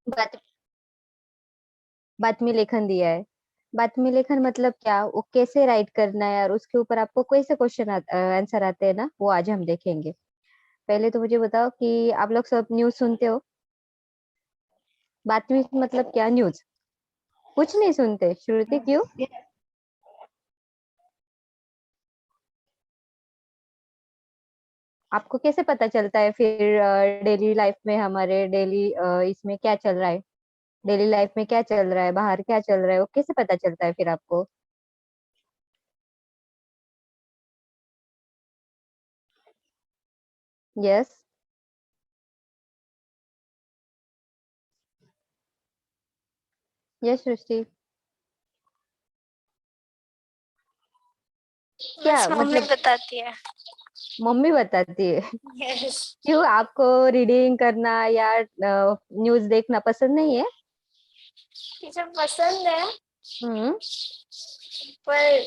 बात बातमी लेखन दिया है। बातमी लेखन मतलब क्या, वो कैसे राइट करना है और उसके ऊपर आपको कैसे क्वेश्चन आंसर आते हैं ना, वो आज हम देखेंगे। पहले तो मुझे बताओ कि आप लोग सब न्यूज़ सुनते हो? बातमी मतलब क्या, न्यूज़? कुछ नहीं सुनते श्रुति, क्यों? आपको कैसे पता चलता है फिर डेली लाइफ में, हमारे डेली इसमें क्या चल रहा है? डेली लाइफ में क्या चल रहा है, बाहर क्या चल रहा है, वो कैसे पता चलता है फिर आपको? यस। यस सृष्टि। क्या बस मम्मी मतलब? बताती है। मम्मी बताती है? यस। क्यों, आपको रीडिंग करना या न्यूज़ देखना पसंद नहीं है? टीचर पसंद है हम्म। पर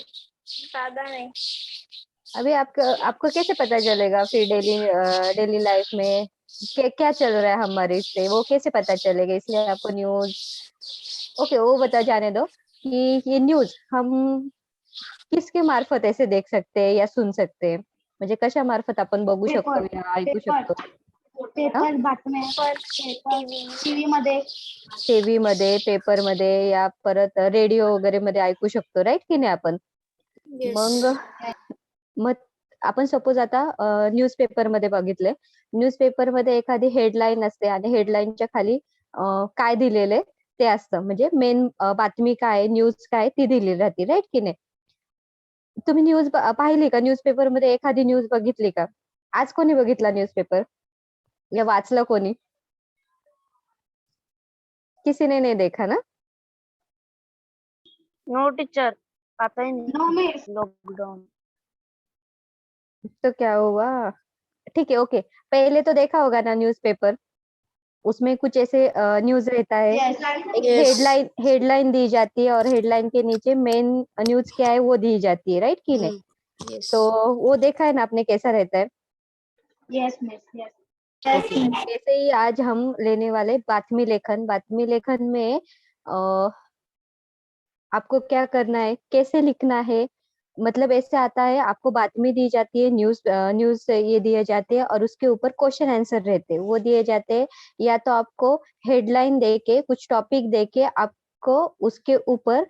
ज्यादा नहीं। अभी आपको आपको कैसे पता चलेगा फिर डेली डेली लाइफ में क्या क्या चल रहा है हमारे इससे, वो कैसे पता चलेगा? इसलिए आपको न्यूज़, ओके वो बता जाने दो कि ये न्यूज़ हम किसके मार्फत ऐसे देख सकते हैं या सुन सकते हैं, म्हणजे कशा मार्फत आपण बघू शकतो पेपर या ऐकू पेपर शकतो? पेपर बातम्या पर पेपर टीव्ही टीव्ही मध्ये टीव्ही मध्ये, पेपर मध्ये या परत रेडिओ वगैरे मध्ये ऐकू शकतो, राईट की नाही आपण? यस मग मग आपण सपोज आता न्यूजपेपरमध्ये बघितले. न्यूजपेपरमध्ये एखादी हेडलाईन असते आणि हेडलाईनच्या खाली काय दिलेलं आहे ते असतं. म्हणजे मेन बातमी काय आहे, न्यूज काय आहे ती दिलेली राहते, राईट की नाही? तुम्ही न्यूज पाहिली का? न्यूजपेपरमध्ये एखादी न्यूज बघितली का? आज कोणी बघितला न्यूजपेपर या वाचलं कोणी? किसी ने नहीं देखा ना? नो टीचर, पता ही नो नहीं। Miss lockdown. तो क्या हुआ? ठीक है, ओके। पहले तो देखा होगा ना न्यूज़पेपर, उसमें कुछ ऐसे न्यूज़ रहता है, यस एक यस हेडलाइन हेडलाइन दी जाती है और हेडलाइन के नीचे मेन न्यूज़ क्या है वो दी जाती है, राइट कि नहीं? यस तो वो देखा है ना आपने कैसा रहता है? Yes miss yes okay. वैसे ही आज हम लेने वाले बातमी लेखन। बातमी लेखन में अ, आपको क्या करना है, कैसे लिखना है, मतलब ऐसे आता है, आपको बातमी दी जाती है, न्यूज़ ये दिए जाते हैं और उसके ऊपर क्वेश्चन आंसर रहते हैं, वो दिए जाते हैं। या तो आपको हेडलाइन देके, कुछ टॉपिक देके आपको उसके ऊपर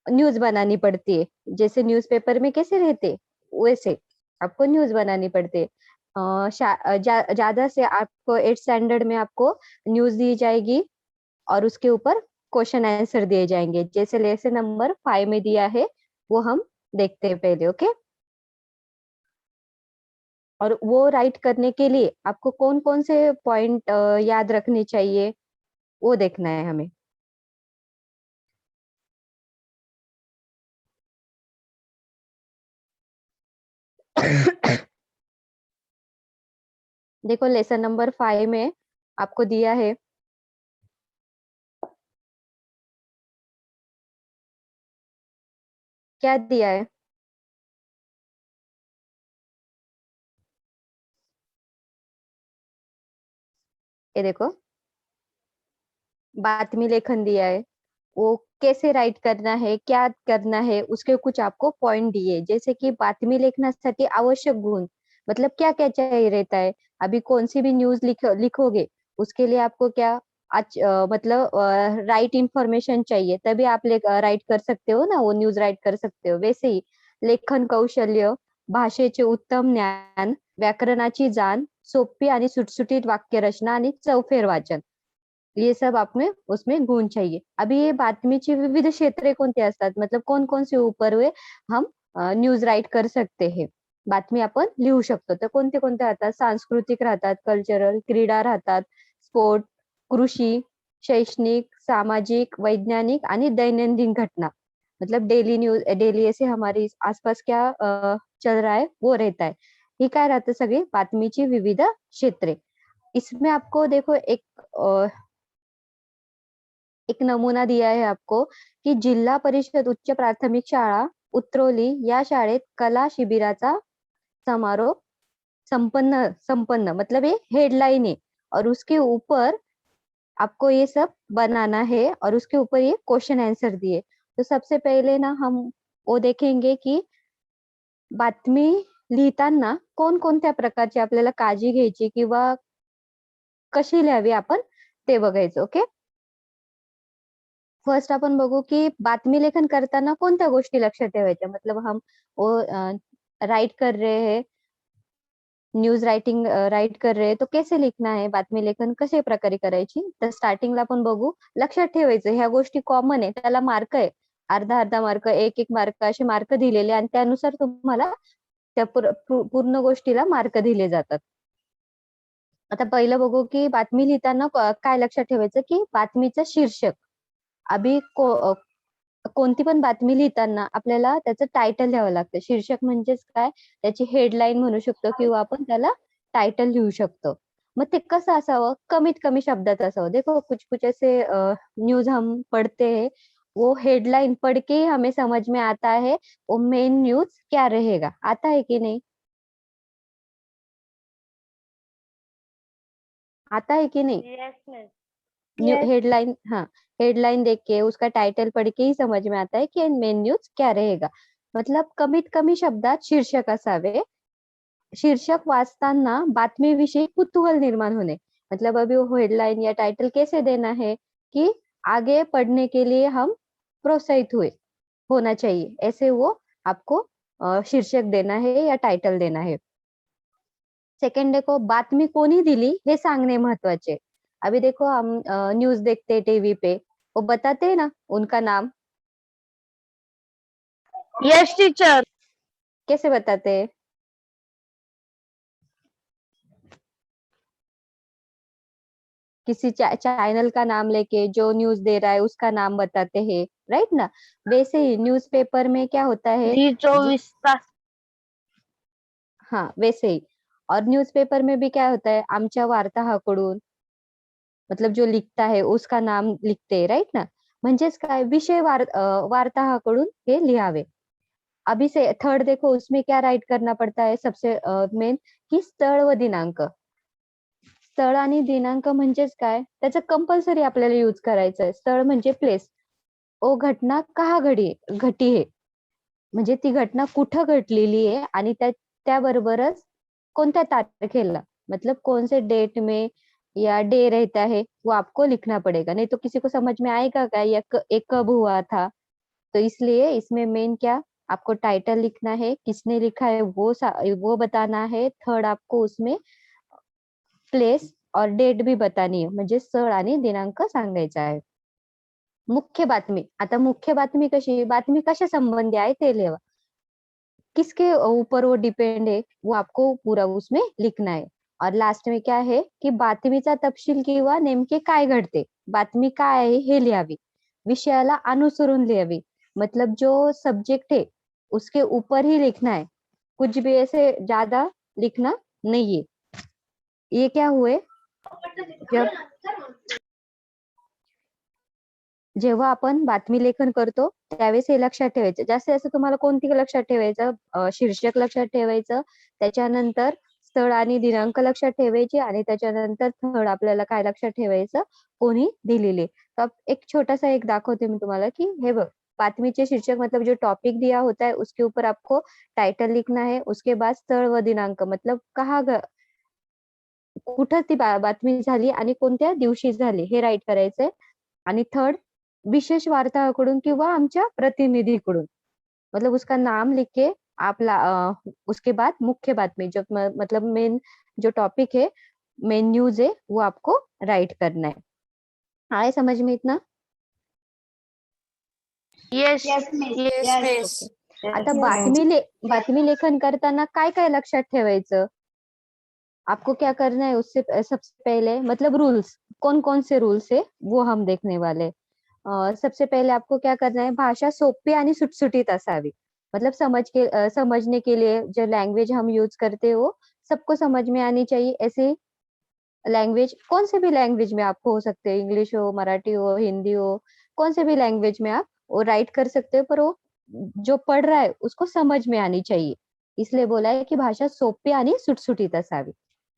न्यूज़ बनानी पड़ती है। जैसे न्यूज़पेपर में कैसे रहते, वैसे आपको न्यूज़ बनानी पड़ती है। ज़्यादा से आपको 8th स्टैंडर्ड में आपको न्यूज़ दी जाएगी और उसके ऊपर क्वेश्चन आंसर दिए जाएँगे। जैसे लेसन नंबर 5 में दिया है, वो हम देखते हैं पहले, ओके? और वो राइट करने के लिए आपको कौन-कौन से पॉइंट याद रखने चाहिए, वो देखना है हमें। देखो लेसन नंबर 5 में आपको दिया है, क्या दिया है? ये देखो, बातमी लेखन दिया है। वो कैसे राइट करना है, क्या करना है, उसके कुछ आपको पॉइंट दिए। जैसे कि बातमी लेखनासाठी आवश्यक गुण, मतलब क्या-क्या चाहिए रहता है। अभी कौन-सी भी न्यूज़ लिखोगे, उसके लिए आपको क्या मतलब राइट इन्फॉर्मेशन चाहिए, तभी आप राइट कर सकते हो ना, वो न्यूज़ राइट कर सकते हो। वैसे ही लेखन कौशल्य, भाषेचे उत्तम ज्ञान, व्याकरणाची जाण, सोपी आणि सुटसुटीत वाक्यरचना आणि चौफेर वाचन. ये सब आप में उसमें गुण चाहिए. अभी ये बातमीची विविध क्षेत्रे कोणती असतात, मतलब कौन-कौन से ऊपर वे हम न्यूज राईट कर सकते हैं. बातमी आपण लिहू शकतो. तर कोणते-कोणते राहतात? सांस्कृतिक राहतात, कल्चरल, क्रीडा राहतात, स्पोर्ट, कृषी, शैक्षणिक, सामाजिक, वैज्ञानिक आणि दैनंदिन घटना. मतलब डेली न्यूज, डेली ऐसे हमारे आसपास क्या चल रहा है वो रहता है. ही काय राहतं, सगळी बातमीची विविध क्षेत्रे. इसमें आपको देखो एक नमुना दिया है आपको की जिल्हा परिषद उच्च प्राथमिक शाळा उतरवली या शाळेत कला शिबिराचा समारोप संपन्न संपन्न, मतलब ये हेडलाइन है और उसके ऊपर आपको ये सब बनाना है और उसके ऊपर ये क्वेश्चन आंसर दिए। तो सबसे पहले ना हम वो देखेंगे की बातमी लिहिताना कोणकोणत्या प्रकारची आपल्याला काळजी घ्यायची किंवा कशी लिहावी आपण ते बघायचं. ओके. फर्स्ट आपण बघू की बातमी लेखन करताना कोणत्या गोष्टी लक्षात ठेवायच्या. मतलब हम वो राइट कर रहे हैं, न्यूज राइटिंग राइट कर रहे हैं, तो कैसे लिखना है, बातमी लेखन कशा प्रकारे करायची. तर स्टार्टिंगला आपण बघू. लक्षात ठेवायचं ह्या गोष्टी कॉमन आहे, त्याला मार्क आहे. अर्धा मार्क, एक मार्क असे मार्क दिलेले आणि त्यानुसार तुम्हाला त्या पूर्ण गोष्टीला मार्क दिले जातात. आता पहिलं बघू की बातमी लिहिताना काय लक्षात ठेवायचं की बातमीचं शीर्षक. कोणती पण बातमी लिहिताना आपल्याला त्याचं टायटल लिहावं लागतं. शीर्षक म्हणजेच काय, त्याची हेडलाईन म्हणू शकतो किंवा आपण त्याला टायटल लिहू शकतो. मग ते कसं असावं, कमीत कमी शब्दात असावं. देखो कुछ ऐसे न्यूज हम पढ़ते हैं, वो हेडलाइन पढ़ के हमें समझ में आता है वो मेन न्यूज क्या रहेगा. आता है की नहीं? आता है कि नहीं? Yes miss. हेडलाइन, हाँ, हेडलाइन देख के उसका टाइटल पढ़ के ही समझ में आता है की मेन न्यूज क्या रहेगा. मतलब कमीत कमी शब्दात शीर्षक असावे. शीर्षक वाचताना बातमीविषयी कुतूहल निर्माण होणे. मतलब अभी वो हेडलाइन या टाइटल कैसे देना है कि आगे पढ़ने के लिए हम प्रोत्साहित होना चाहिए, ऐसे वो आपको शीर्षक देना है या टाइटल देना है. सेकंड देखो, बातमी कोणी दिली हे सांगणे महत्वाचे. अभी देखो हम न्यूज देखते हैं टीवी पे, वो बताते हैं ना उनका नाम. Yes teacher. कैसे बताते हैं? किसी चैनल का नाम लेके जो न्यूज दे रहा है उसका नाम बताते हैं, राइट ना. वैसे ही न्यूज़पेपर में क्या होता है, जी 24 तास. हाँ वैसे ही. और न्यूज़पेपर में भी क्या होता है, आमच्या वार्ताहराकडून, मतलब जो लिखता है उसका नाम लिखते हैं, राइट ना. म्हणजेच काय, विषय वार्ताहराकडून हे लिहावे. अभी से थर्ड देखो, उसमें क्या राइट करना पड़ता है सबसे मेन, की स्थळ व दिनांक. स्थळ आणि दिनांक म्हणजेच काय, त्याचं कंपल्सरी आपल्याला यूज करायचं आहे. स्थळ म्हणजे प्लेस. ओ घटना कहा घटी है, म्हणजे ती घटना कुठं घडलेली आहे आणि त्याबरोबरच कोणत्या तारखेला, मतलब कौन से डेट में या डे रहता है वो आपको लिखना पड़ेगा, नहीं तो किसी को समझ में आएगा क्या ये कब हुआ था. तो इसलिए इसमें मेन क्या, आपको टाइटल लिखना है, किसने लिखा है वो बताना है. थर्ड आपको उसमें प्लेस और डेट भी बतानी है, म्हणजे स्थळ आणि दिनांक सांगायचा आहे. मुख्य बातमी. आता मुख्य बातमी कशी, बातमी कशा संबंधी आहे ते लिहा. किसके ऊपर वो डिपेंड है वो आपको पूरा उसमें लिखना है. और लास्ट में क्या है की बातमीचा तपशील किंवा नेमके काय घडते, बातमी काय आहे हे लिहावी. विषयाला अनुसरून लिहावी. मतलब जो सब्जेक्ट है उसके ऊपर ही लिखना है, कुछ भी ऐसे ज्यादा लिखना नहीं है. ये क्या हुए, जब जेव्हा आपण बातमी लेखन करतो त्यावेळेस हे लक्षात ठेवायचं. जास्तीत जास्त तुम्हाला कोणती लक्षात ठेवायचं, शीर्षक लक्षात ठेवायचं, त्याच्यानंतर स्थळ आणि दिनांक लक्षात ठेवायचे आणि त्याच्यानंतर थर्ड आपल्याला काय लक्षात ठेवायचं, कोणी दिलेले. तर एक छोटा-सा एक दाखवते मी तुम्हाला की हे बघ, बातमीचे शीर्षक मतलब जो टॉपिक दिया होता है उसके ऊपर आपको टाइटल लिखना है. उसके बाद स्थळ व दिनांक, मतलब कुठं ती बातमी झाली आणि कोणत्या दिवशी झाली हे राईट करायचंय. आणि थर्ड, विशेष वार्ताहराकडून किंवा आमच्या प्रतिनिधीकडून, मतलब उसका नाम लिख के उसके बाद मुख्य बातमी जो मतलब मेन जो टॉपिक है, मेन न्यूज है, वो आपको राइट करना है. आए समझ में इतना? Yes. Yes, miss. Yes, Yes. miss. आता Yes. बातमी लेखन करताना काय काय लक्षात ठेवायचं, आपको क्या करना है उससे सबसे पहले, मतलब रूल्स, कौन कौन से रूल्स है वो हम देखने वाले. सबसे पहले आपको क्या करना है, भाषा सोपी आणि सुटसुटीत असावी. मतलब समझने के लिए जो लैंग्वेज हम यूज करते हो सबको समझ में आनी चाहिए. ऐसे लैंग्वेज, कौन से भी लैंग्वेज में आपको हो सकते हैं, इंग्लिश हो, मराठी हो, हिंदी हो, कौन से भी लैंग्वेज में आप वो राइट कर सकते हो, पर वो जो पढ़ रहा है उसको समझ में आनी चाहिए. इसलिए बोला है की भाषा सोपी आणि सुटसुटीत असावी.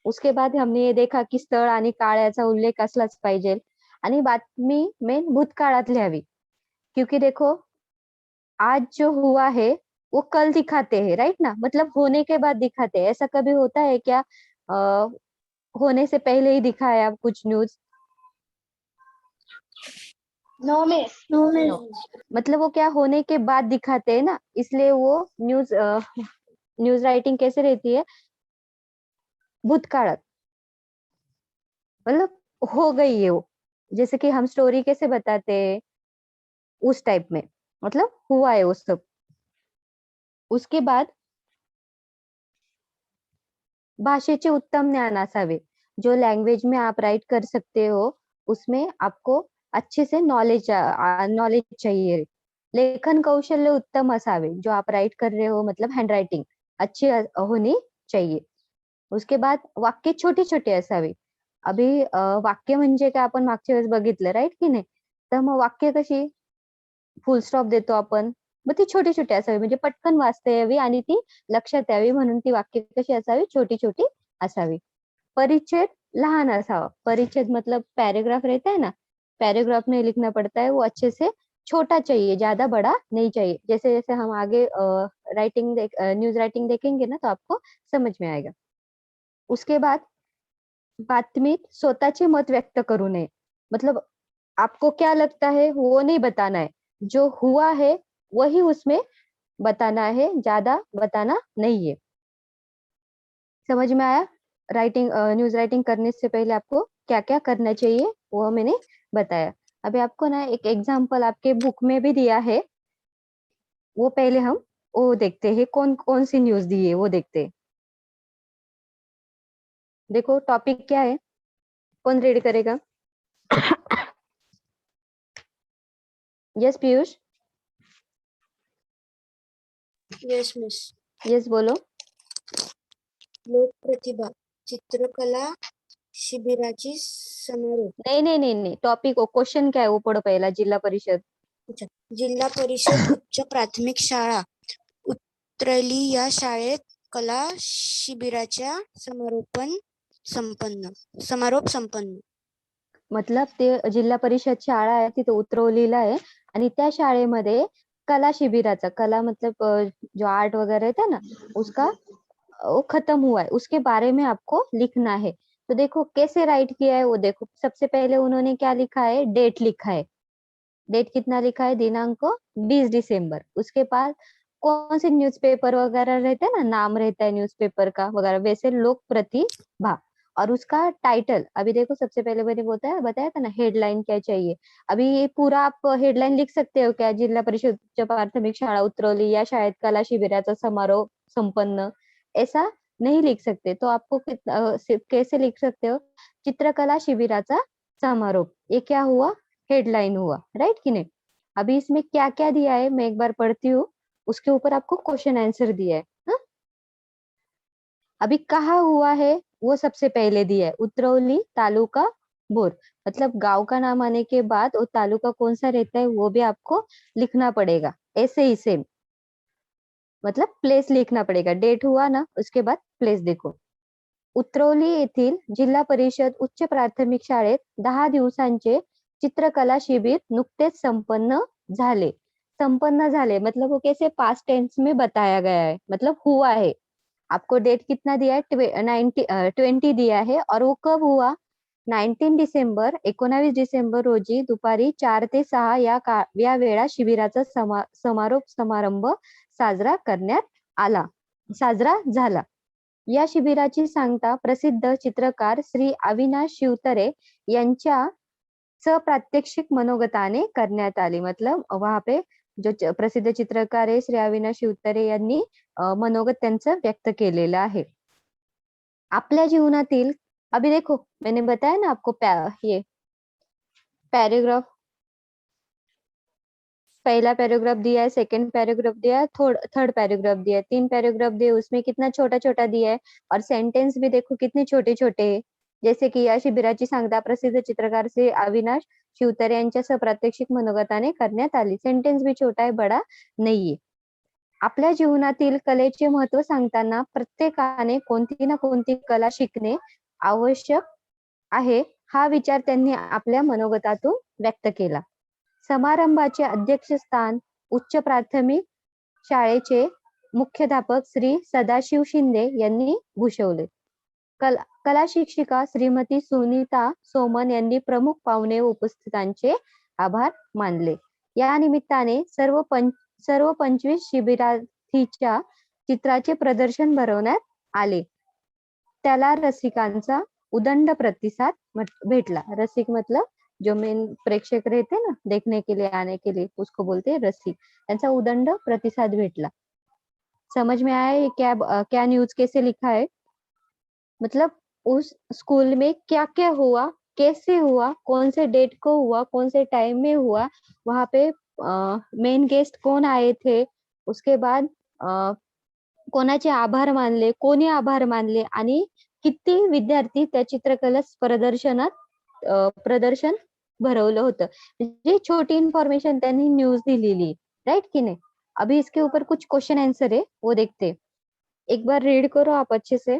उसके बाद हमने ये देखा की स्थळ आणि काळ याचा उल्लेख असलाच पाहिजे. आणि बातमी मेन भूतकाळात लिहावी, क्योंकि देखो आज जो हुआ है वो कल दिखाते हैं, राइट ना, मतलब होने के बाद दिखाते हैं। ऐसा कभी होता है क्या होने से पहले ही दिखाया कुछ news? No miss. No No. मतलब वो क्या होने के बाद दिखाते हैं ना, इसलिए वो न्यूज न्यूज राइटिंग कैसे रहती है? भूतकाळात, मतलब हो गई है वो, जैसे कि हम स्टोरी कैसे बताते हैं उस टाइप में, मतलब हुआ है वो सब। उसके बाद भाषेचे उत्तम ज्ञान असावे, जो लैंग्वेज में आप राइट कर सकते हो उसमें आपको अच्छे से नॉलेज चाहिए। लेखन कौशल्य उत्तम असावे, जो आप राइट कर रहे हो मतलब हँड रायटिंग अच्छी होनी चाहिए। उसके बाद वाक्य छोटे छोटे असावे। अभी वाक्य म्हणजे काय आपण मागच्या वेळेस बघितलं, राईट की नाही? तर मग वाक्य कशी फुल स्टॉप देतो आपण, मग ती छोटी छोटी असावी, म्हणजे पटकन वाचता यावी आणि ती लक्षात यावी, म्हणून ती वाक्य कशी असावी? छोटी छोटी असावी। परिच्छेद लहान असावा। परिच्छेद मतलब पैराग्राफ रहता है ना, पैराग्राफ में लिखना पड़ता है, वो अच्छे से छोटा चाहिए, ज्यादा बड़ा नहीं चाहिए। जैसे जैसे हम आगे न्यूज राइटिंग देखेंगे ना, तो आपको समझ में आएगा। उसके बाद बातमीत स्वतःचे मत व्यक्त करू नये, मतलब आपको क्या लगता है वो नहीं बताना है, जो हुआ है वही उसमें बताना है, ज्यादा बताना नहीं है। समझ में आया? न्यूज राइटिंग करने से पहले आपको क्या क्या करना चाहिए वो मैंने बताया। अभी आपको ना एक एग्जाम्पल आपके बुक में भी दिया है, वो पहले हम वो देखते हैं, कौन कौन सी न्यूज दी है वो देखते हैं। देखो टॉपिक क्या है, कौन रीड करेगा? Yes Piyush, yes miss. Yes बोलो। लोक प्रतिभा चित्रकला शिबिराची समारोप। नहीं नहीं नहीं नहीं, टॉपिक क्वेश्चन क्या है वो पढ़ो पहला। जिल्हा परिषद जिल्हा परिषद उच्च प्राथमिक शाळा उतरली या शाळेत कला शिबिराच्या समारोप संपन्न। मतलब ते जिल्हा परिषद शाळा आहे तिथे उतरवलेला आहे, आणि त्या शाळेमध्ये कला शिबिराचा, कला मतलब जो आर्ट वगैरह रहता है ना उसका वो खत्म हुआ है, उसके बारे में आपको लिखना है। तो देखो कैसे राइट किया है वो देखो। सबसे पहले उन्होंने क्या लिखा है? डेट लिखा है। डेट कितना लिखा है? दिनांक 20 दिसंबर। उसके बाद कौन से न्यूज़पेपर वगैरह रहते हैं ना, नाम रहता है न्यूज़पेपर का वगैरह, वैसे लोक प्रतिभा। और उसका टाइटल अभी देखो, सबसे पहले मैंने बताया था ना हेडलाइन क्या चाहिए। अभी ये पूरा आप हेडलाइन लिख सकते हो क्या? जिल्हा परिषद उच्च प्राथमिक शाळा उतरवली या शाळेत कला शिबिराचा समारोप संपन्न, ऐसा नहीं लिख सकते। तो आपको कैसे लिख सकते हो? चित्रकला शिबिराचा समारोप, ये क्या हुआ? हेडलाइन हुआ, राइट कि नहीं? अभी इसमें क्या क्या दिया है मैं एक बार पढ़ती हूँ, उसके ऊपर आपको क्वेश्चन आंसर दिया है। हाँ? अभी कहाँ हुआ है वो सबसे पहले दिया है, उतरौली तालुका बोर, मतलब गांव का नाम आने के बाद वो तालुका कौन सा रहता है वो भी आपको लिखना पड़ेगा, ऐसे ही सेम, मतलब प्लेस लिखना पड़ेगा। डेट हुआ ना, उसके बाद प्लेस देखो। उतरवली येथील जिल्हा परिषद उच्च प्राथमिक शाळेत 10 दिवसांचे चित्रकला शिबिर नुकतेच संपन्न झाले। संपन्न झाले मतलब वो कैसे? पास्ट टेंस में बताया गया है, मतलब हुआ है। आपको डेट कितना दिया है? 20 दिया है, और वो कब हुआ? 19 डिसेंबर रोजी दुपारी 4 ते 6 या वेळा शिबिराचा समारंभ साजरा झाला। या शिबिराची सांगता प्रसिद्ध चित्रकार श्री अविनाश शिवतरे यांच्या सप्रात्यक्षिक मनोगताने करण्यात आली। मतलब वहां पे जो प्रसिद्ध चित्रकार आहे श्री अविनाश शिवतरे यांनी मनोगत त्यांचं व्यक्त केलेलं आहे। आपल्या जीवनातील अभी देखो मैंने बताया ना आपको ये पैराग्राफ, पहला पैराग्राफ दिया है, सेकंड पैराग्राफ दिया है, थर्ड पैराग्राफ दिया है, 3 पैराग्राफ दिए, उसमें कितना छोटा छोटा दिया है, और सेंटेंस भी देखो कितने छोटे छोटे है। जैसे की या शिबिराची सांगता प्रसिद्ध चित्रकार से अविनाश शिवतरे यांच्या सप्रात्यक्षिक मनोगताने करण्यात आली। सेंटेन्स भी छोटा है, बड़ा नाहीये। आपल्या जीवनातील कलेचे महत्व सांगताना प्रत्येकाने कोणती ना कोणती कला शिकणे आवश्यक आहे हा विचार त्यांनी आपल्या मनोगतातून व्यक्त केला. समारंभाचे अध्यक्षस्थान उच्च प्राथमिक शाळेचे मुख्याध्यापक श्री सदाशिव शिंदे यांनी भूषवले. कला शिक्षिका श्रीमती सुनीता सोमन यांनी प्रमुख पाहुणे व उपस्थितांचे आभार मानले. या निमित्ताने सर्व 25 शिबिरार्थीच्या चित्राचे प्रदर्शन भरवण्यात आले. त्याला रसिकांचा उदंड प्रतिसाद भेटला. रसिक मतलब जो मेन प्रेक्षक रहते ना देखने के लिए आने के लिए उसको बोलते हैं रसिक. त्यांचा उदंड प्रतिसाद भेटला. समझ में आया ये क्या न्यूज कैसे लिखा है? मतलब उस स्कूल में क्या क्या हुआ, कैसे हुआ, कौन से डेट को हुआ, कौन से टाइम में हुआ, वहां पे मेन गेस्ट कौन आए थे, उसके बाद कोणाचे आभार मानले, कोणी आभार मानले आणि किती विद्यार्थी त्या चित्रकला प्रदर्शनात प्रदर्शन भरवलं होतं. म्हणजे छोटी इन्फॉर्मेशन त्यांनी न्यूज दिलेली, राइट की नहीं? अभी इसके ऊपर कुछ क्वेश्चन आंसर है, वो देखते. एक बार रीड करो आप अच्छे से,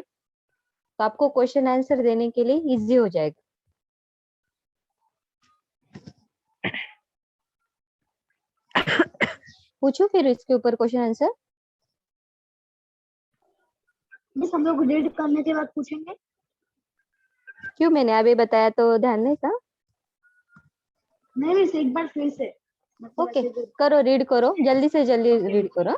तो आपको क्वेश्चन आंसर देने के लिए इजी हो जाएगा. पूछो फिर इसके ऊपर क्वेश्चन आंसर. मिस हम लोग रीड करने के बाद पूछेंगे. क्यों, मैंने अभी बताया तो ध्यान नहीं था? नहीं मिस, एक बार फिर से. मतलब ओके, ऐसे जो- करो, रीड करो, जल्दी से जल्दी रीड करो.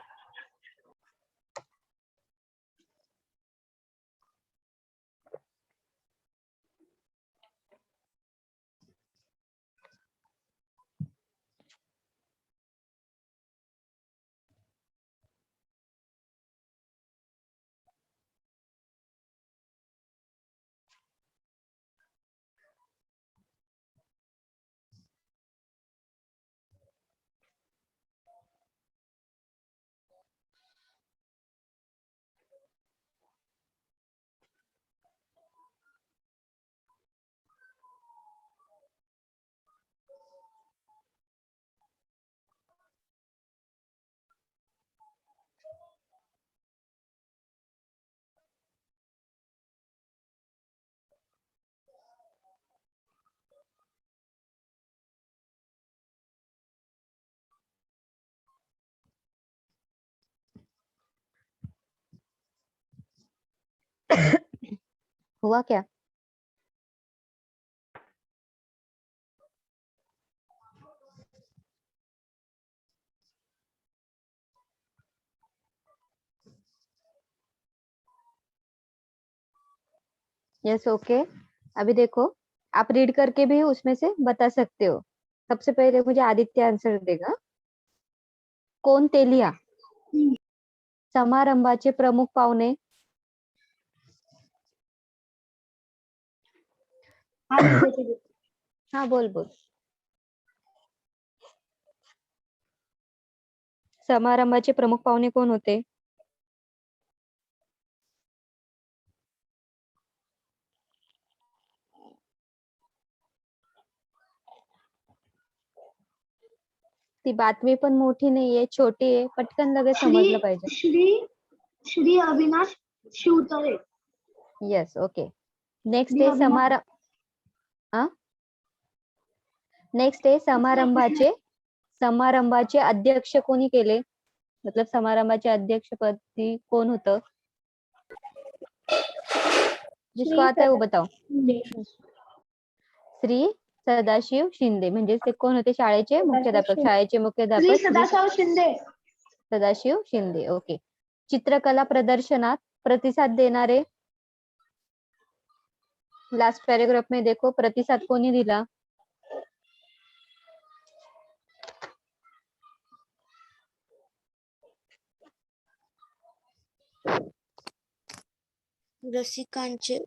हुआ क्या? Yes, okay. अभी देखो, आप रीड करके भी उसमें से बता सकते हो. सबसे पहले मुझे आदित्य आंसर देगा. कोण ते लिहा. समारंभाचे प्रमुख पाहुणे. हाँ मिस, ऐसे जो- हा, बोल बोल. समारंभाचे प्रमुख पाहुणे कोण होते? ती बातमी पण मोठी नाहीये, छोटी आहे, पटकन लगेच समजलं पाहिजे. Shri Avinash Shivtare. Yes, okay. Next Shri आहे अविनाश- नेक्स्ट आहे समारंभाचे अध्यक्ष कोणी केले? मतलब समारंभाचे अध्यक्षपदी कोण होतं? जिसको आता है वो बताओ. श्री सदाशिव शिंदे. म्हणजे ते कोण होते? शाळेचे मुख्याध्यापक. शाळेचे श्री मुख्याध्यापक सदाशिव शिंदे. सदाशिव शिंदे. ओके. चित्रकला प्रदर्शनात प्रतिसाद देणारे. लास्ट पैराग्राफ में देखो, प्रतिसाद कोणी दिला? रसिकांचे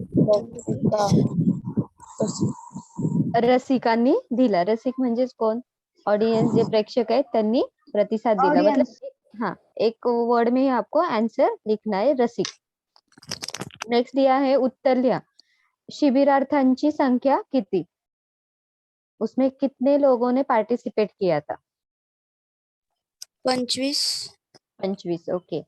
रसिकांनी दिला. रसिक म्हणजेच कोण? ऑडियन्स, जे प्रेक्षक आहेत त्यांनी प्रतिसाद दिला. Audience. मतलब हाँ, एक वर्ड में ही आपको आंसर लिखना है, रसिक. नेक्स्ट दिया है, उत्तर लिहा. शिबिरार्थांची संख्या किती? उसमें कितने लोगों ने पार्टिसिपेट किया था? 25. 25. ओके.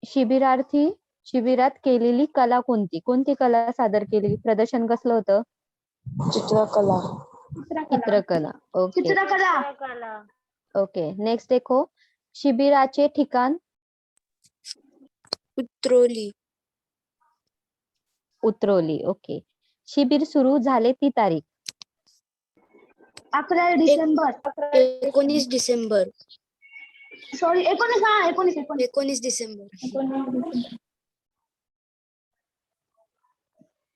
शिबिरार्थी शिबिरात केलेली कला कोणती? कोणती कला सादर केली? प्रदर्शन कसलं होतं? चित्रकला. चित्रकला. ओके चित्रकला. ओके. नेक्स्ट देखो, शिबिराचे ठिकाण उतरोली. उतरवली. ओके. शिबिर सुरू झाले ती तारीख? 11 डिसेंबर. 19 डिसेंबर. सॉरी 19. हा 19. 19 डिसेंबर.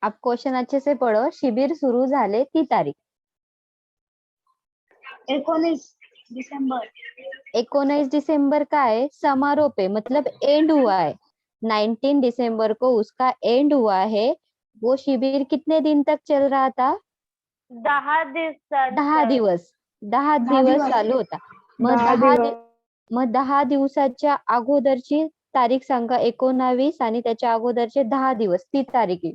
आप क्वेश्चन अच्छे से पढ़ो. शिबिर सुरू झाले ती तारीख? 19 दिसंबर. 19 दिसंबर का है? समारोप है, मतलब एंड हुआ है. 19 दिसंबर को उसका एंड हुआ है. वो शिबिर कितने दिन तक चल रहा था? 10 दिवसात. 10 दिवस. 10 दिवस चालू होता. मग 10 दिवसाच्या अगोदरची तारीख सांगा. 19 आणि त्याच्या अगोदरचे 10 दिवस, ती तारीख आहे.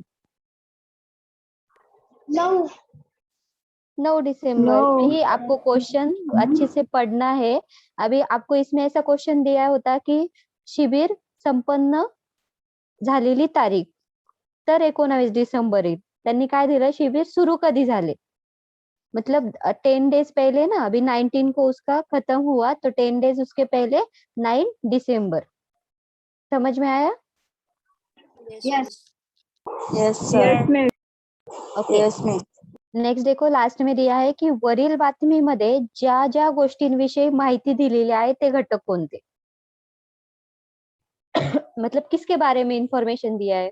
9 दिसंबर. ही आपको क्वेश्चन अच्छे से पढ़ना है. अभी आपको इसमें ऐसा क्वेश्चन दिया होता कि शिबिर संपन्न झालेली तारीख, तर 19 डिसेंबर येईल. त्यांनी काय दिलं? शिबिर सुरू कधी झाले, मतलब 10 डेज पहले ना. अभी 19 को उसका खत्म हुआ, तो 10 डेज उसके पहले 9 दिसंबर. समझ में आया? Yes. Yes sir. Okay. Yes ma'am. Next देखो, लास्ट में दिया है की वरील बातमीमध्ये ज्या ज्या गोष्टींविषयी माहिती दिलेली आहे ते घटक कोणते? मतलब किसके बारे में इंफॉर्मेशन दिया है?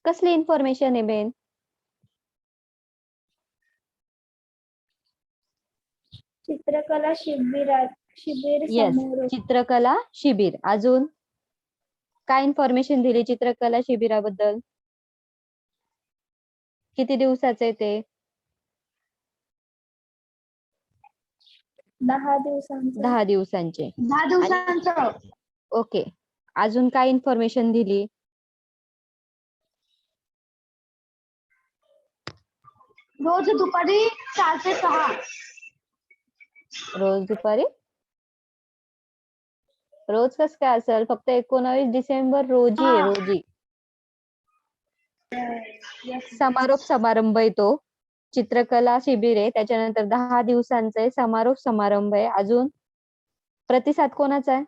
कसली इन्फॉर्मेशन आहे बेन? चित्रकला शिबिर येस, समारोप. चित्रकला शिबिर. अजून काय इन्फॉर्मेशन दिली चित्रकला शिबिराबद्दल? किती दिवसाचे आहे ते? 10 दिवसांचा. 10 दिवसांचे. 10 दिवसांचं. ओके. अजून काय इन्फॉर्मेशन दिली? रोज दुपारी 4 ते 6. रोज दुपारी? रोज कस काय असेल? फक्त 19 डिसेंबर रोजी आहे, रोजी. समारोप समारंभ आहे तो. चित्रकला शिबिर आहे, त्याच्यानंतर 10 दिवसांचा आहे, समारोप समारंभ आहे. अजून प्रतिसाद कोणाचा आहे?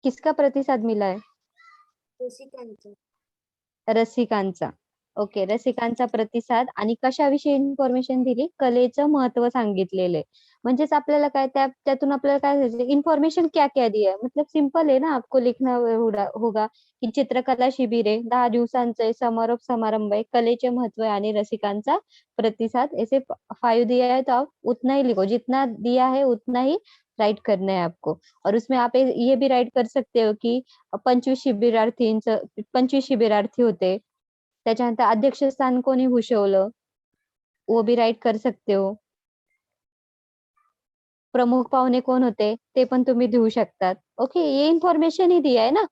किसका प्रतिसाद मिला है? रसिकांचं. रसिकांचा. ओके. रसिकांचा प्रतिसाद. आणि कशाविषयी इन्फॉर्मेशन दिली? कलेचं महत्व सांगितलेलं आहे. म्हणजेच आपल्याला काय त्यातून आपल्याला काय इन्फॉर्मेशन क्या क्या दिया है? मतलब सिंपल है ना, आपको लिखना होगा की चित्रकला शिबिर आहे, 10 दिवसांचं आहे, समारोप समारंभ आहे, कलेचे महत्व आहे आणि रसिकांचा प्रतिसाद. ऐसे 5 दिया है, तो आप उतना ही लिखो. जितना दिया है उतना ही राइट करना है आपको. और उसमें आप ये भी राइट कर सकते हो की 25 शिबिरार्थी होते, त्याच्यानंतर अध्यक्षस्थान कोणी भूषवलं, वो भी राइट कर सकते हो. प्रमुख पाहुणे कोण होते ते पण तुम्ही देऊ शकतात. ओके. ये इन्फॉर्मेशन ही दिया है ना,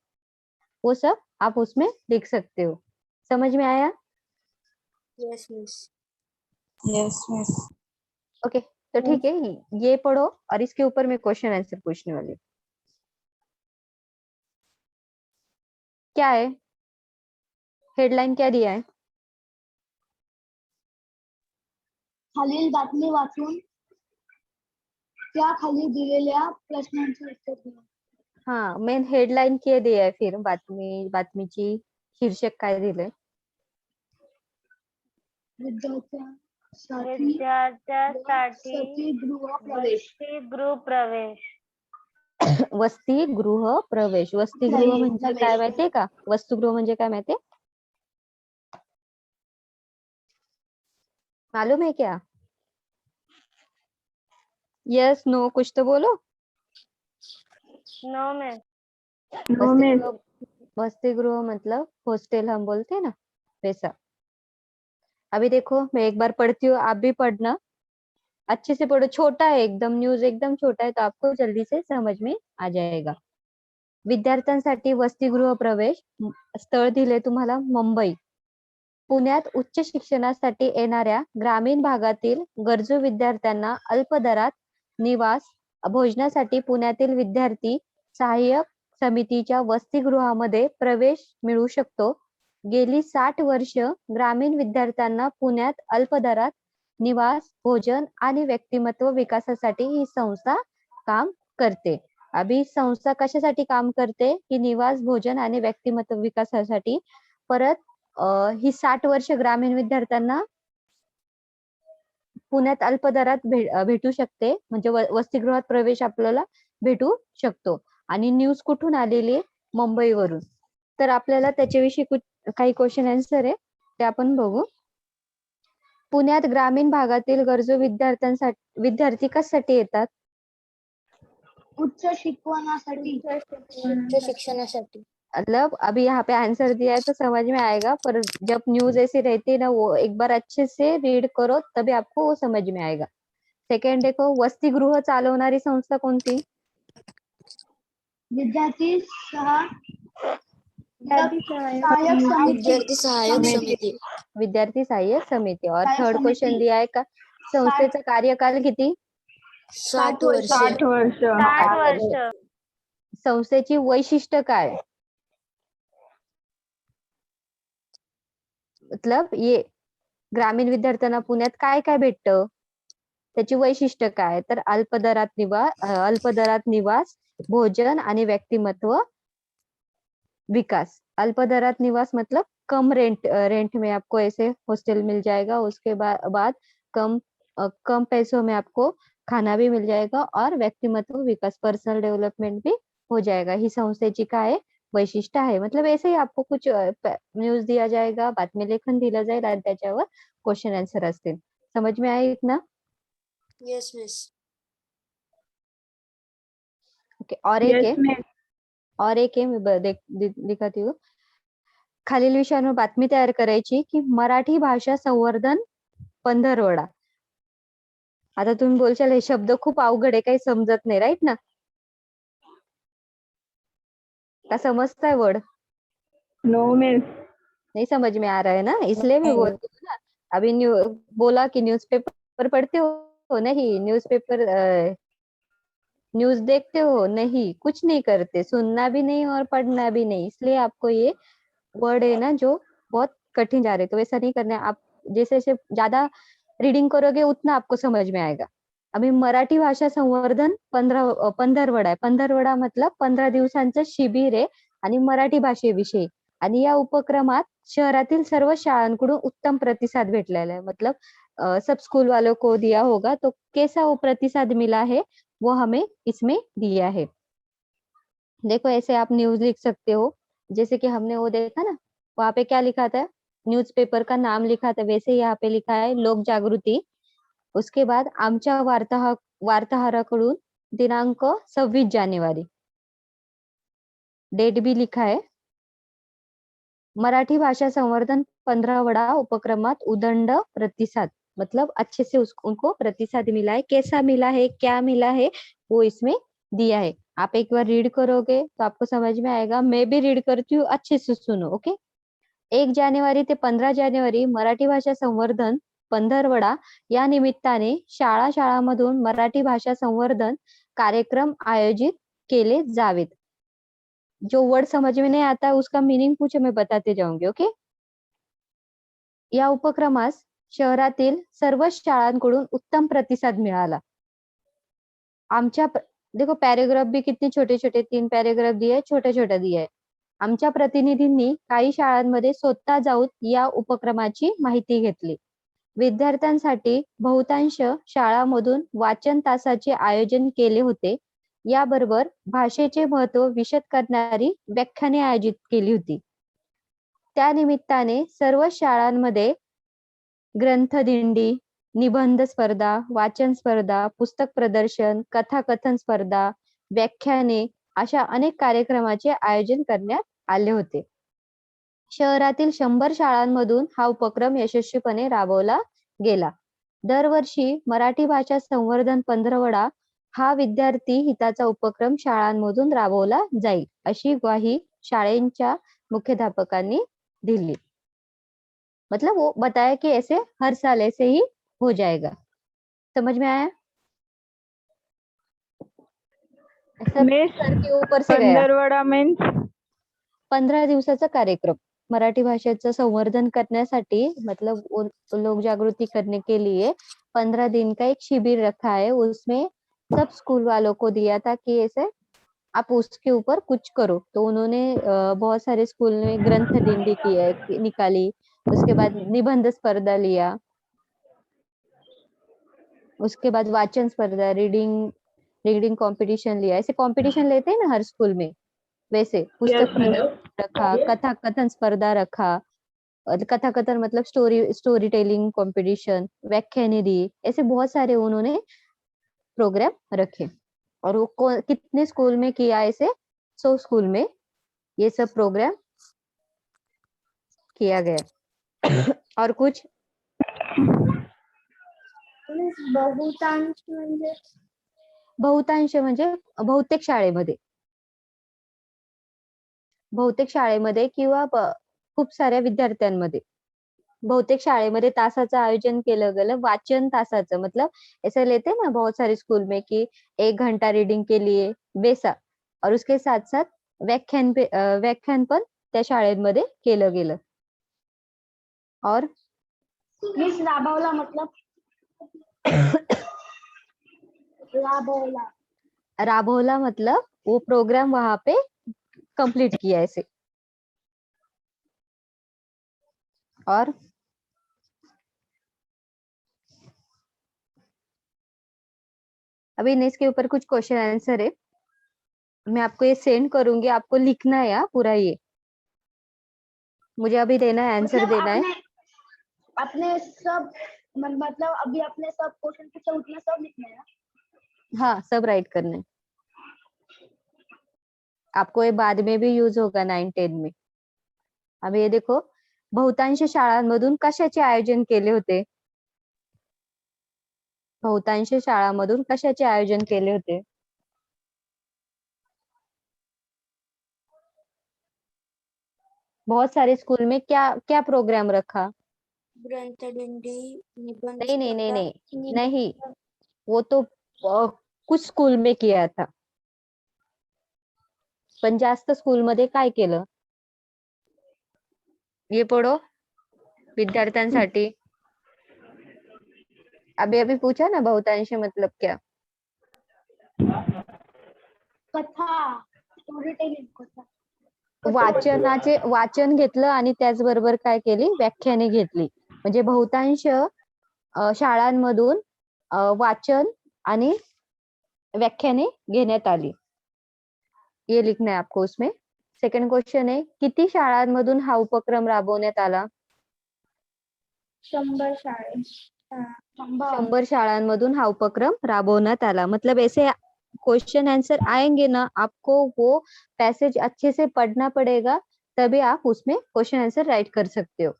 वो सब आप उसमें लिख सकते हो. समझ में आया? Yes miss. Yes miss. Okay. तो ठीक है, ये पढ़ो और इसके ऊपर मैं क्वेश्चन आंसर पूछने वाली हूँ. क्या है हेडलाइन? क्या दिया है? खालील बातमी वाचून त्या खाली दिलेल्या प्रश्नांची उत्तर द्या. हाँ, मेन हेडलाइन क्या दिया है? फिर बातमीची शीर्षक काय दिलंय? विद्यार्थ्यांसाठी विद्यार्थ्यांसाठी वसतिगृह प्रवेश. वसतिगृह प्रवेश. वसतिगृह म्हणजे काय माहितीये का? वसतिगृह म्हणजे काय माहितीये? मालूम है क्या? यस, नो, कुछ तो बोलो. No miss. वसतिगृह मतलब हॉस्टल हम बोलते हैं ना, वैसा. अभी देखो, मैं एक बार पढ़ती हूँ, आप भी पढ़ना. अच्छे से पढ़ो, छोटा है एकदम, न्यूज एकदम छोटा है तो आपको जल्दी से समझ में आ जाएगा. विद्यार्थ्यांसाठी वसतिगृह प्रवेश स्थळ दिले तुम्हाला मुंबई. पुण्यात उच्च शिक्षणासाठी येणाऱ्या ग्रामीण भागातील गरजू विद्यार्थ्यांना अल्प दरात निवास भोजनासाठी पुण्यातील विद्यार्थी सहाय्यक समितीच्या वसतिगृहामध्ये प्रवेश मिळू शकतो. गेली 60 वर्ष ग्रामीण विद्यार्थ्यांना पुण्यात अल्प दरात निवास, भोजन आणि व्यक्तिमत्व विकासासाठी ही संस्था काम करते. अभी संस्था कशासाठी काम करते की निवास, भोजन आणि व्यक्तिमत्व विकासासाठी. परत ही 60 वर्ष ग्रामीण विद्यार्थ्यांना पुण्यात अल्प दरात भेटू शकते, म्हणजे वसतिगृहात प्रवेश आपल्याला भेटू शकतो. आणि न्यूज कुठून आलेली आहे? मुंबईवरून. तर आपल्याला त्याच्याविषयी काही क्वेश्चन आन्सर आहे ते आपण बघू. पुण्यात ग्रामीण भागातील गरजू विद्यार्थी कशासाठी येतात? उच्च शिकवण्यासाठी. उच्च शिक्षणासाठी. मतलब अभी यहाँ पे आंसर दिया है तो समझ में आएगा, पर जब न्यूज ऐसी रहती है ना वो एक बार अच्छे से रीड करो तभी आपको वो समझ में आएगा. सेकंड देखो, वसतिगृह चालवणारी संस्था कोणती? विद्यार्थी विद्यार्थी सहाय्यक समिती. विद्यार्थी सहाय्यक समिती. और सहाय्यक थर्ड क्वेश्चन समिती. दिया है का संस्थेचा कार्यकाल किती? 60 वर्ष. 60 वर्ष. 60 वर्ष. संस्थेची वैशिष्ट्य काय? मतलब ये ग्रामीण विद्यार्थ्यांना पुण्यात काय काय भेटतं, त्याची वैशिष्ट्य काय? तर अल्प दरात निवास, भोजन आणि व्यक्तिमत्व विकास. अल्प दरात निवास मतलब कम रेंट में आपको ऐसे हॉस्टल मिल जाएगा. उसके बाद कम पैसों में आपको खाना भी मिल जाएगा और व्यक्तिमत्व विकास, पर्सनल डेवलपमेंट भी हो जाएगा. ही संस्थेची काय वैशिष्ट्य आहे. मतलब ऐसे ही आपको कुछ न्यूज दिया जाएगा, बातमी लेखन दिलं जाईल आणि त्याच्यावर क्वेश्चन आन्सर असतील. समझ में आया इतना? Yes miss. ओके. और एक है मैं दिखाती हूँ. खालील विषयांवर बातमी तयार करायची की मराठी भाषा संवर्धन पंधरवडा. आता तुम्ही बोलशाल हे शब्द खूप अवघड आहे, काही समजत नाही, राईट ना? का समझता है वर्ड? No miss. नहीं समझ में आ रहा है ना, इसलिए मैं बोलती हूँ ना. अभी बोला कि न्यूज़पेपर पढ़ते हो? नहीं. न्यूज देखते हो? नहीं. कुछ नहीं करते, सुनना भी नहीं और पढ़ना भी नहीं. इसलिए आपको ये वर्ड है ना जो बहुत कठिन जा रहे, तो वैसा नहीं करना है. आप जैसे जैसे ज्यादा रीडिंग करोगे उतना आपको समझ में आएगा. अभी मराठी भाषा संवर्धन पंधरवडा आहे. पंधरवडा मतलब 15 दिवसांचं शिबिर आहे आणि मराठी भाषेविषयी. आणि या उपक्रमात शहरातील सर्व शाळांकडून उत्तम प्रतिसाद भेटलेला है. मतलब सब स्कूल वालों को दिया होगा, तो कैसा वो प्रतिसाद मिला है वो हमें इसमें दिया है. देखो ऐसे आप न्यूज लिख सकते हो, जैसे कि हमने वो देखा ना, वहां पे क्या लिखा था, न्यूज़पेपर का नाम लिखा था, वैसे यहाँ पे लिखा है लोक जागृती. उसके बाद आमच्या वार्ताहराकडून दिनांक 26 जानेवारी, डेट भी लिखा है. मराठी भाषा संवर्धन 15वड़ा उपक्रमात उदंड प्रतिसाद, मतलब अच्छे से उनको प्रतिसाद मिला है. कैसा मिला है, क्या मिला है, वो इसमें दिया है. आप एक बार रीड करोगे तो आपको समझ में आएगा. मैं भी रीड करती हूँ, अच्छे से सुनो. ओके. 1 जानेवारी ते 15 जानेवारी मराठी भाषा संवर्धन पंधरवडा या निमित्ताने शाळांमधून मराठी भाषा संवर्धन कार्यक्रम आयोजित केले जावेत. जो वर्ड समझ में नहीं आता उसका मीनिंग पूछे, मैं बताते जाऊंगी. ओके. या उपक्रमास शहरातील सर्व शाळांकडून उत्तम प्रतिसाद मिळाला. आमच्या देखो पैराग्राफ भी कितने छोटे छोटे 3 पैराग्राफ दिए, छोटे छोटे दिए है. आमच्या प्रतिनिधींनी काही शाळांमध्ये स्वतः जाऊन या उपक्रमाची माहिती घेतली. विद्यार्थ्यांसाठी बहुतांश शाळांमधून वाचन तासाचे आयोजन केले होते. याबरोबर भाषेचे महत्व विशद करणारी व्याख्याने आयोजित केली होती. त्या निमित्ताने सर्व शाळांमध्ये ग्रंथदिंडी, निबंध स्पर्धा, वाचन स्पर्धा, पुस्तक प्रदर्शन, कथाकथन स्पर्धा, व्याख्याने अशा अनेक कार्यक्रमाचे आयोजन करण्यात आले होते. शहरातील 100 शाळांमधून हा उपक्रम यशस्वीपणे राबवला गेला. दरवर्षी मराठी भाषा संवर्धन पंधरवडा हा विद्यार्थी हिताचा उपक्रम शाळांमधून राबवला जाईल अशी ग्वाही शाळेच्या मुख्याध्यापकांनी दिली. मतलब वो बताया कि ऐसे हर साल ऐसे ही हो जाएगा. समझ में आया? सब मिस सर के ऊपर से गया. पंधरवडा मीन्स 15 दिवसाचा कार्यक्रम मराठी भाषेचं संवर्धन करण्यासाठी, मतलब लोक जागृति करने के लिए 15 दिन का एक शिविर रखा है. उसमें सब स्कूल वालों को दिया था कि ऐसे आप उसके ऊपर कुछ करो. तो उन्होंने बहुत सारे स्कूल में ग्रंथ दिंडी की है, निकाली. उसके बाद निबंध स्पर्धा लिया. उसके बाद वाचन स्पर्धा, रीडिंग कंपटीशन लिया. ऐसे कंपटीशन लेते हैं ना हर स्कूल में, वैसे पुस्तक प्रदर्शन रखा, कथा कथन स्पर्धा रखा. और कथा कथन मतलब स्टोरी टेलिंग कंपटीशन, व्याख्याने दी. ऐसे बहुत सारे उन्होंने प्रोग्राम रखे. और वो कितने स्कूल में किया ऐसे? 100 स्कूल में ये सब प्रोग्राम किया गया. और कुछ बहुतांश म्हणजे बहुतांश म्हणजे बहुतेक शाळेमध्ये किंवा खूप साऱ्या विद्यार्थ्यांमध्ये. बहुतेक शाळेमध्ये तासाचं आयोजन केलं गेलं, वाचन तासाचं. मतलब ऐसा लेते हैं ना बहुत सारे स्कूल में कि 1 घंटा रीडिंग के लिए वैसा. और उसके साथ साथ व्याख्यान पण त्या शाळेमध्ये केलं गेलं. और मिस राबवला मतलब राबवला मतलब वो प्रोग्राम वहां पे कंप्लीट किया ऐसे. और अभी इसके ऊपर कुछ क्वेश्चन आंसर है. मैं आपको ये सेंड करूंगी, आपको लिखना है यार पूरा ये. मुझे अभी देना है, आंसर मतलब देना है. अपने सब मतलब अभी अपने सब क्वेश्चन पूछे उतना सब लिखना है. हाँ, सब राइट करना है. आपको ये बाद में भी यूज होगा 9-10 में. अब ये देखो, बहुतांश शाळांमधून कशाचे आयोजन केले होते? बहुतांश शाळांमधून कशाचे आयोजन केले होते? बहुत सारे स्कूल में क्या क्या प्रोग्राम रखा? ग्रंथ दिंडी, निबंध नहीं नहीं नहीं स्पर्धा, नहीं नहीं, वो तो कुछ स्कूल में किया था. पण जास्त स्कूल मध्ये काय केलं? ये पढ़ो विद्यार्थ्यांसाठी. अभी पूछा ना बहुतांश मतलब क्या? कथा, स्टोरी टेलिंग, कथा. वाचन घेतलं आणि त्याचबरोबर काय केली? व्याख्याने घेतली. म्हणजे बहुतांश शाळांमधून वाचन आणि व्याख्याने घेण्यात आली. ये लिखना है आपको उसमें. सेकंड क्वेश्चन है, किती शाळांमधून हा उपक्रम राबवण्यात आला? 100 शाळे. 100 शाळांमधून हा उपक्रम राबवण्यात आला. मतलब ऐसे क्वेश्चन आंसर आएंगे ना, आपको वो पैसेज अच्छे से पढ़ना पड़ेगा, तभी आप उसमें क्वेश्चन आंसर राइट कर सकते हो.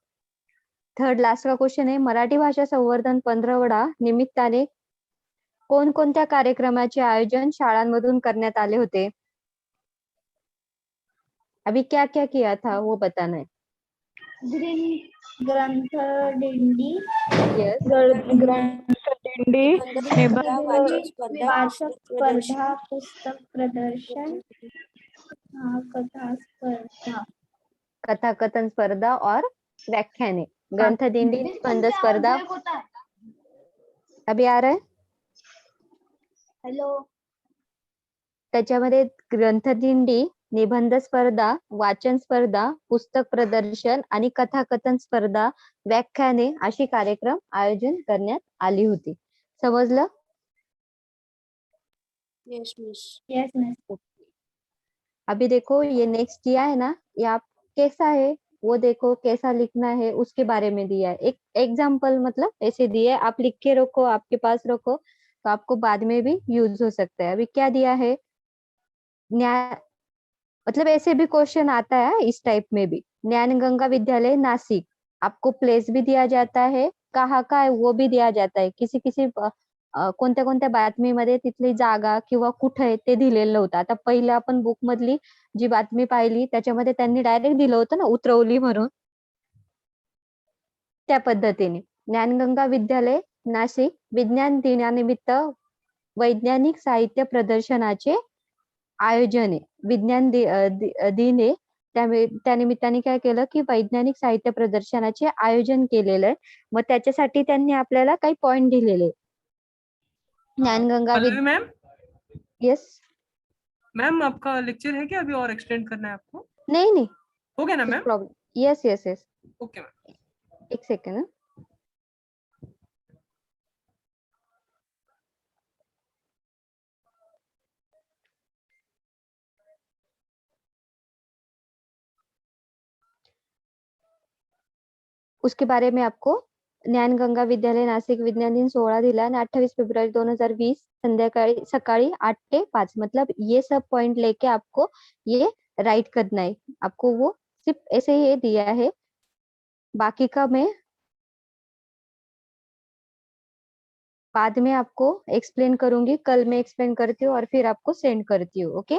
थर्ड लास्ट का क्वेश्चन है, मराठी भाषा संवर्धन पंधरवडा निमित्ताने कोणकोणत्या कार्यक्रमाचे आयोजन शाळांमधून करण्यात आले होते? अभी क्या क्या किया था वो बताना है. ग्रंथ दिंडी, यस. ग्रंथ दिंडी, स्पर्धा, वाचन स्पर्धा, वाचक पुस्तक स्पर्धा, प्रदर्शन, पुस्तक प्रदर्शन, कथा स्पर्धा. कथा कथन स्पर्धा और व्याख्याने. ग्रंथ दिंडी, निबंध स्पर्धा. अभी आ रहा है? हेलो. त्याच्यामध्ये ग्रंथ दिंडी, निबंध स्पर्धा, वाचन स्पर्धा, पुस्तक प्रदर्शन आणि कथाकथन स्पर्धा, व्याख्याने अशी कार्यक्रम आयोजन करण्यात आली होती. समजलं? Yes miss. Yes miss. अभी देखो ये नेक्स्ट दिया है ना, ये आप कैसा है वो देखो, कैसा लिखना है उसके बारे में दिया है. एक एग्जाम्पल मतलब ऐसे दिया है, आप लिख के रखो, आपके पास रखो, तो आपको बाद में भी यूज हो सकता है. अभी क्या दिया है? न्याय, मतलब ऐसे भी क्वेश्चन आता है इस टाइप में भी. ज्ञान गंगा विद्यालय नासिक, आपको प्लेस भी दिया जाता है कहा का आहे वो भी दिया जाता है. किसी किसी कोणत्या कोणत्या बातमीमध्ये तिथली जागा किंवा कुठे आहे ते दिलेलं नव्हतं. आता पहिलं आपण बुक मधली जी बातमी पाहिली त्याच्यामध्ये त्यांनी डायरेक्ट दिलं होतं ना उतरवली म्हणून. त्या पद्धतीने ज्ञानगंगा विद्यालय नाशिक विज्ञान दिनानिमित्त वैज्ञानिक साहित्य प्रदर्शनाचे आयोजन आहे. विज्ञान दिन आहे. त्या निमित्ताने काय केलं की वैज्ञानिक साहित्य प्रदर्शनाचे आयोजन केलेलं आहे. मग त्याच्यासाठी त्यांनी आपल्याला काही पॉइंट दिलेले. Gyanganga Pallavi ma'am, yes. Ma'am आपका लेक्चर है क्या अभी और एक्सटेंड करना है आपको? नहीं नहीं, हो गया ना ma'am? Problem. Yes yes yes, okay ma'am. एक सेकंड. उसके बारे में आपको ज्ञानगंगा विद्यालय नासिक विज्ञान दिन 16 दिला आणि 28 फरवरी 2020 सकाळी 8 से 5. मतलब ये सब पॉइंट लेके आपको ये राइट करना है. आपको वो सिर्फ ऐसे ही दिया है. बाकी का मैं बाद में आपको एक्सप्लेन करूंगी. कल मैं एक्सप्लेन करती हूँ और फिर आपको सेंड करती हूँ. ओके.